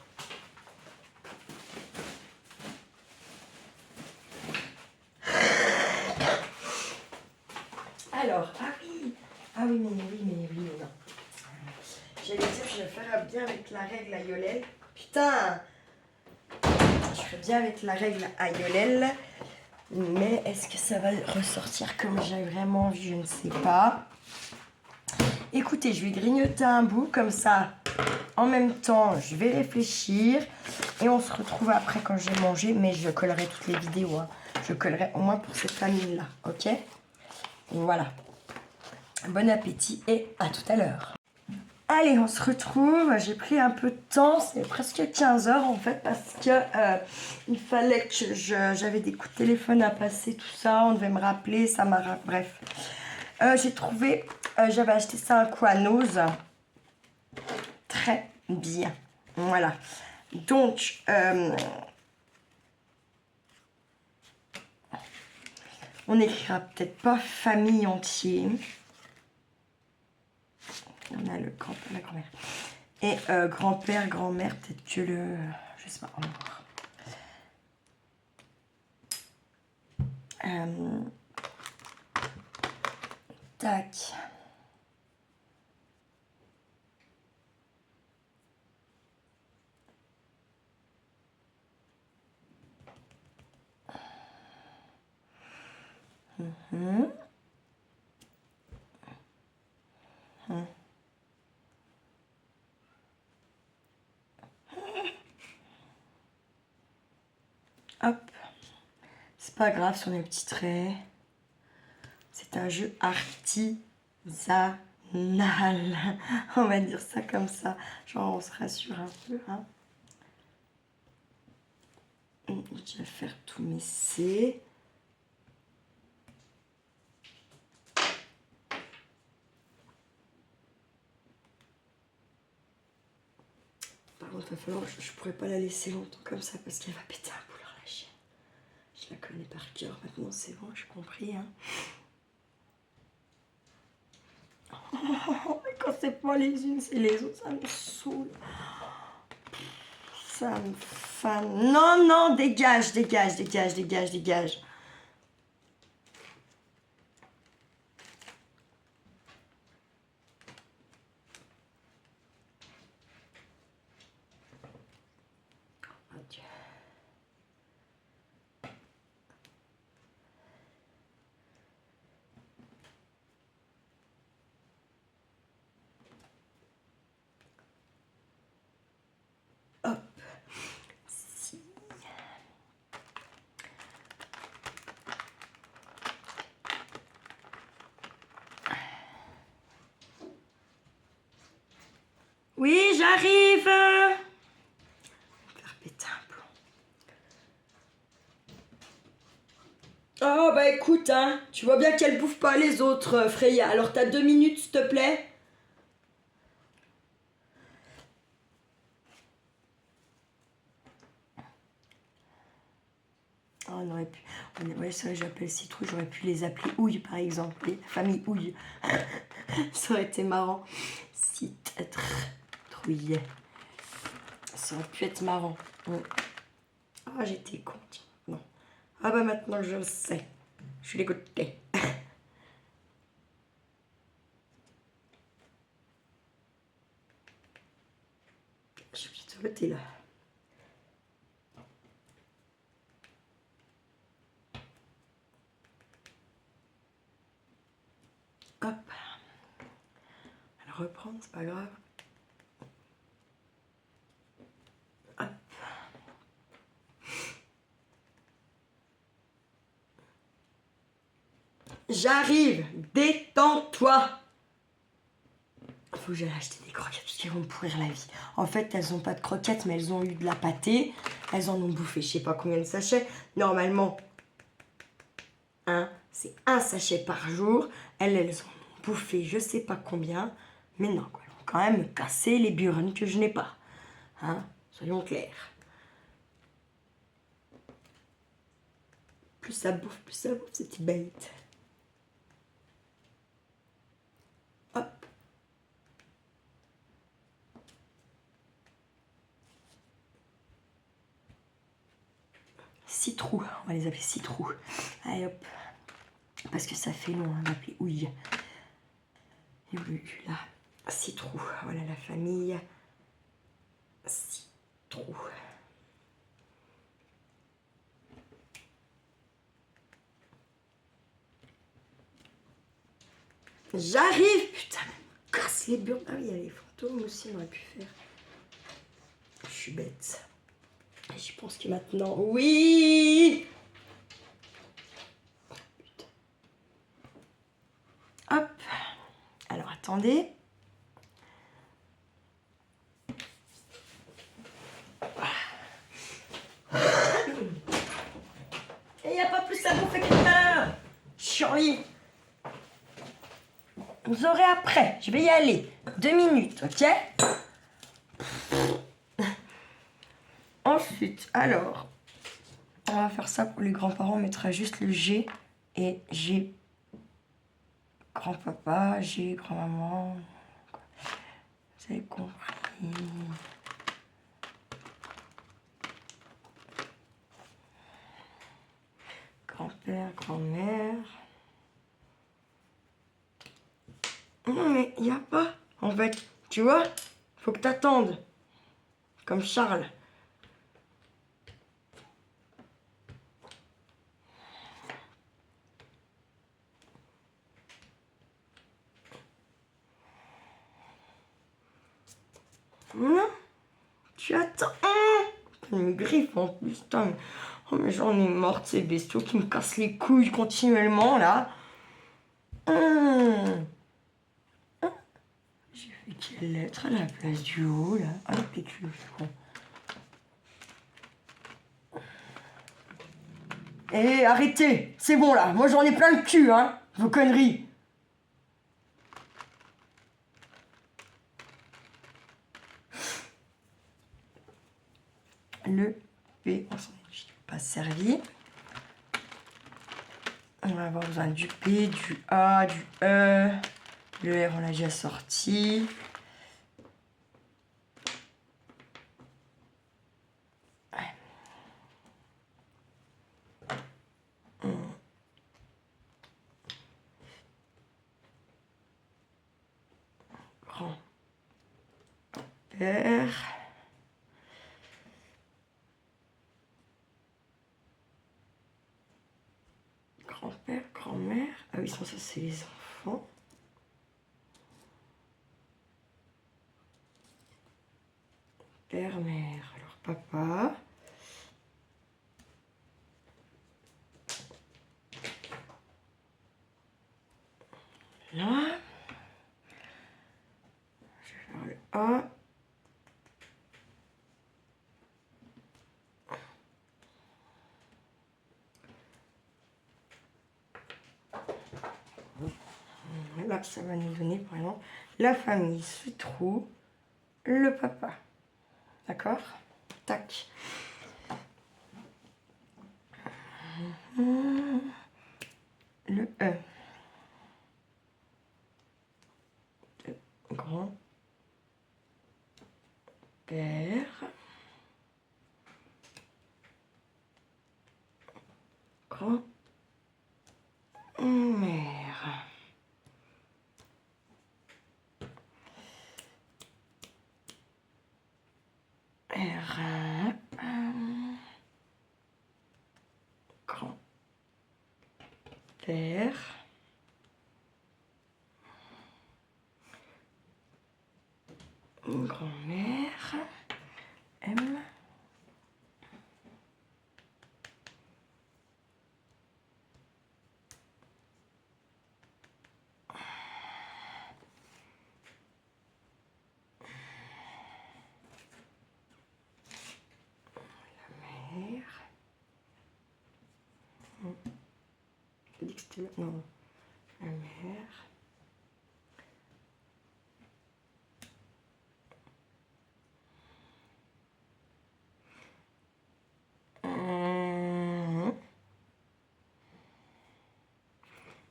Alors, ah oui, mais non. J'allais dire, je vais faire bien avec la règle à Yolel. Putain! Je ferai bien avec la règle à Yolel. Mais est-ce que ça va ressortir comme j'ai vraiment envie? Je ne sais pas. Écoutez, je vais grignoter un bout comme ça. En même temps, je vais réfléchir. Et on se retrouve après quand j'ai mangé. Mais je collerai toutes les vidéos. Hein. Je collerai au moins pour cette famille-là. Ok? Voilà. Bon appétit et à tout à l'heure. Allez, on se retrouve. J'ai pris un peu de temps, c'est presque 15 heures en fait, parce que il fallait que j'avais des coups de téléphone à passer, tout ça. On devait me rappeler, ça m'a... Bref. J'ai trouvé, j'avais acheté ça à Quanos. Très bien. Voilà. Donc, on n'écrira peut-être pas famille entière. On a le grand-père, la grand-mère. Et grand-père, grand-mère, peut-être que le... Je sais pas, on va voir. Tac. Hop. C'est pas grave sur les petits traits. C'est un jeu artisanal. On va dire ça comme ça. Genre, on se rassure un peu. Hein. Je vais faire tous mes C. Par contre, il va falloir... Je pourrais pas la laisser longtemps comme ça parce qu'elle va péter un boulard, la chienne. Je la connais par cœur. Maintenant, c'est bon, j'ai compris. Hein. Oh, quand c'est pas les unes, c'est les autres. Ça me saoule. Ça me fane. Non, non, dégage, dégage, dégage, dégage, dégage. Ok. Hop. Si. Oui, j'arrive. Faire péter un plomb. Oh bah écoute, hein, tu vois bien qu'elle bouffe pas les autres, Freya. Alors t'as 2 minutes, s'il te plaît. Oh, on aurait pu... Ouais, ça, j'appelle citrouille. J'aurais pu les appeler Houille, par exemple. La famille Houille. Ça aurait été marrant. Citrouille. Ça aurait pu être marrant. Ah, j'étais con. Non. Ah bah maintenant, je le sais. Je suis dégoûtée. Je suis de ce côté là. Hop. Elle reprend, c'est pas grave. Hop. J'arrive. Détends-toi. Faut que j'aille acheter des croquettes parce qu'elles vont me pourrir la vie. En fait, elles n'ont pas de croquettes, mais elles ont eu de la pâtée. Elles en ont bouffé, je sais pas combien de sachets. Normalement, hein, c'est un sachet par jour. Elles en ont bouffé je sais pas combien. Mais non, quoi. Elles vont quand même me casser les burnes que je n'ai pas. Hein, soyons clairs. Plus ça bouffe, ces petites bêtes. Hop. Citrou, on va les appeler citrou. Allez hop. Parce que ça fait long hein, d'appeler ouille. Et oui, là, Citrou. Voilà la famille. Citrou. J'arrive. Putain, me casse les burnes. Ah oui, il y a les fantômes aussi, on aurait pu faire. Je suis bête. Je pense que maintenant... Oui. Hop. Alors, attendez. Et il n'y a pas plus à bouffer que ça. Chiant-lit. Vous aurez après. Je vais y aller. 2 minutes, ok? Ensuite, alors, on va faire ça pour les grands-parents. On mettra juste le G et G. Grand-papa, G, grand-maman. Vous avez compris. Grand-père, grand-mère. Non mais il n'y a pas. En fait, tu vois, faut que t'attendes. Comme Charles. Non, tu attends. Il me griffe en plus. Putain, mais... Oh mais j'en ai marre de ces bestiaux qui me cassent les couilles continuellement là. J'ai fait quelle lettre à la place du haut là? Ah, le PQ, je crois. Eh, arrêtez! C'est bon là, moi j'en ai plein le cul, hein, vos conneries! Le P, on s'en est pas servi. On va avoir besoin du P, du A, du E. Le R, on l'a déjà sorti. Grand-père. Grand-père, grand-mère. Ah oui, ça c'est les enfants. Père, mère. Alors papa. Là. Je vais faire le A. Là, ça va nous donner, par exemple, la famille Citrou, le papa. D'accord? Tac. Le E. Le grand-père. Grand-mère. R. Grand-père. Grand-mère. M. J'ai dit que c'était... Non. La mère.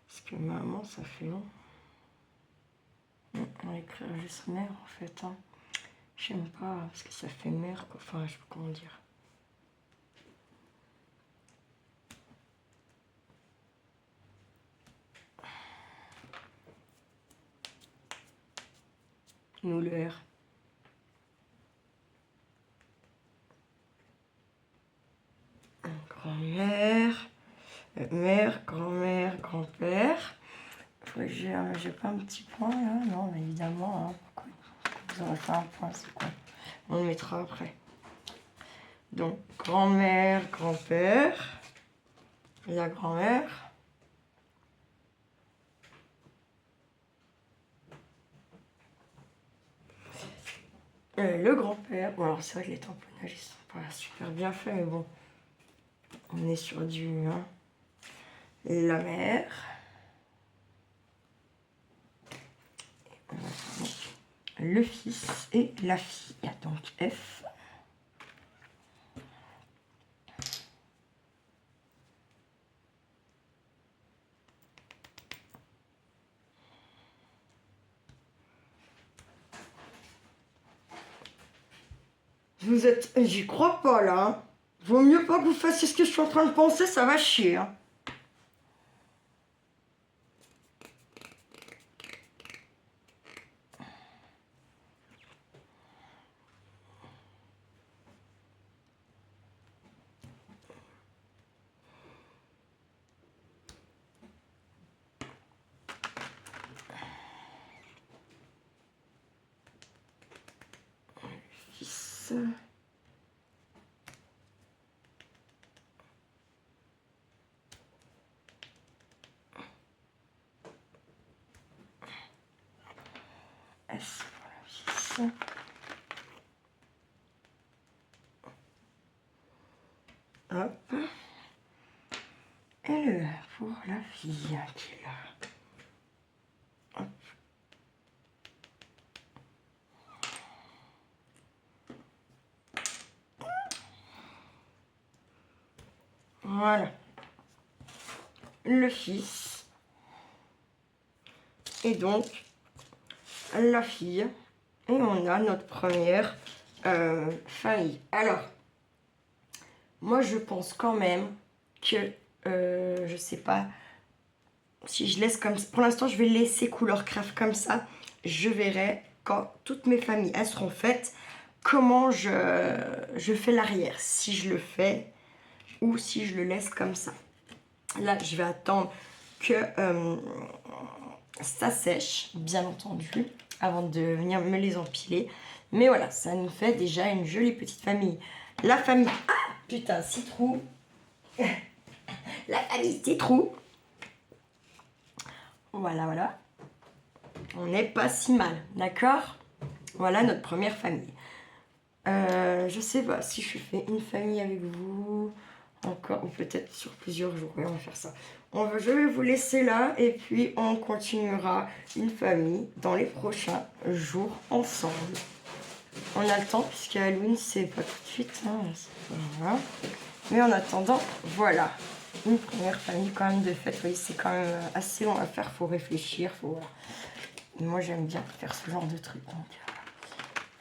Parce que maman, ça fait long. On va écrire juste mère en fait. Hein. J'aime pas parce que ça fait mère. Quoi. Enfin, je sais pas comment dire. Mais où le R? Grand-mère, mère, grand-mère, grand-père. J'ai pas un petit point là? Non, mais évidemment. Hein. Pourquoi vous aurez fait un point? C'est quoi? On le mettra après. Donc, grand-mère, grand-père. La grand-mère. Le grand-père. Bon, alors c'est vrai que les tamponnages ils sont pas super bien faits, mais bon. On est sur du. Hein, la mère. Le fils et la fille. Donc F. Vous êtes... J'y crois pas là. Hein. Vaut mieux pas que vous fassiez ce que je suis en train de penser, ça va chier. Hein. Fils. S pour le fils. Hop. Et le R pour la fille qui est là. Hop. Voilà. Le fils. Et donc, la fille. Et on a notre première famille. Alors, moi je pense quand même que, je sais pas, si je laisse comme ça, pour l'instant je vais laisser couleur craft comme ça. Je verrai quand toutes mes familles elles seront faites, comment je fais l'arrière. Si je le fais ou si je le laisse comme ça. Là je vais attendre que ça sèche, bien entendu, avant de venir me les empiler. Mais voilà, ça nous fait déjà une jolie petite famille. La famille... Ah putain, Citrou. La famille Citrou. Voilà, voilà. On n'est pas si mal, d'accord? Voilà notre première famille. Je sais pas si je fais une famille avec vous encore, ou peut-être sur plusieurs jours. Ouais, on va faire ça. Je vais vous laisser là et puis on continuera une famille dans les prochains jours ensemble. On a le temps puisque Halloween c'est pas tout de suite. Hein, voilà. Mais en attendant, voilà. Une première famille quand même de fête. Oui, c'est quand même assez long à faire. Faut réfléchir. Voilà. Moi j'aime bien faire ce genre de truc. Donc,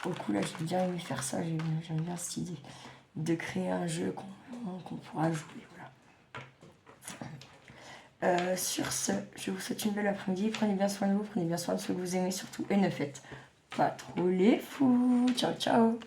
pour le coup là j'ai bien aimé faire ça. J'aime bien cette idée de créer un jeu qu'on pourra jouer. Voilà. Sur ce, je vous souhaite une belle après-midi. Prenez bien soin de vous, prenez bien soin de ceux que vous aimez surtout. Et ne faites pas trop les fous. Ciao, ciao.